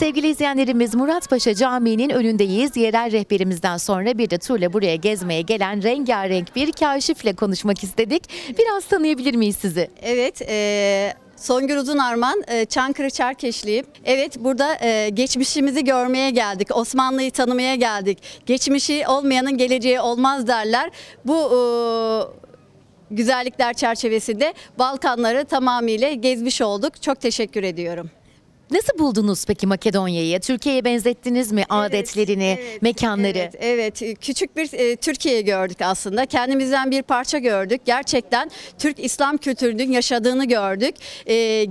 Sevgili izleyenlerimiz, Muratpaşa Camii'nin önündeyiz. Yerel rehberimizden sonra bir de turla buraya gezmeye gelen rengarenk bir kaşifle konuşmak istedik. Biraz tanıyabilir miyiz sizi? Evet, Songül Uzunarman, Çankırı Çerkeşliyim. Evet, burada geçmişimizi görmeye geldik, Osmanlı'yı tanımaya geldik. Geçmişi olmayanın geleceği olmaz derler. Bu güzellikler çerçevesinde Balkanları tamamıyla gezmiş olduk. Çok teşekkür ediyorum. Nasıl buldunuz peki Makedonya'yı? Türkiye'ye benzettiniz mi adetlerini, mekanları? Evet. Küçük bir Türkiye gördük aslında. Kendimizden bir parça gördük. Gerçekten Türk İslam kültürünün yaşadığını gördük.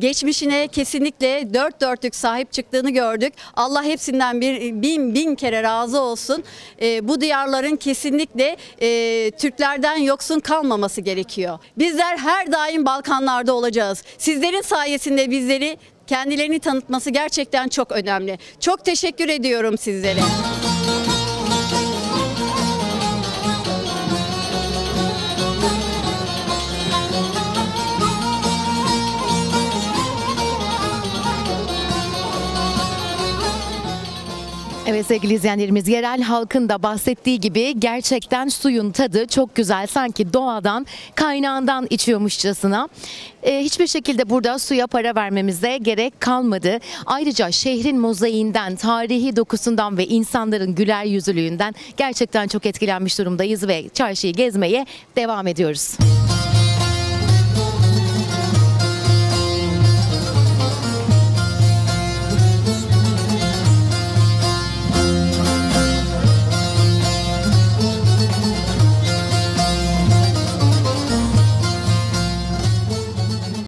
Geçmişine kesinlikle dört dörtlük sahip çıktığını gördük. Allah hepsinden bin kere razı olsun. Bu diyarların kesinlikle Türklerden yoksun kalmaması gerekiyor. Bizler her daim Balkanlarda olacağız. Sizlerin sayesinde bizleri kendilerini tanıtması gerçekten çok önemli. Çok teşekkür ediyorum sizlere. Evet sevgili izleyenlerimiz, yerel halkın da bahsettiği gibi gerçekten suyun tadı çok güzel. Sanki doğadan, kaynağından içiyormuşçasına. Hiçbir şekilde burada suya para vermemize gerek kalmadı. Ayrıca şehrin mozaiğinden, tarihi dokusundan ve insanların güler yüzlülüğünden gerçekten çok etkilenmiş durumdayız ve çarşıyı gezmeye devam ediyoruz.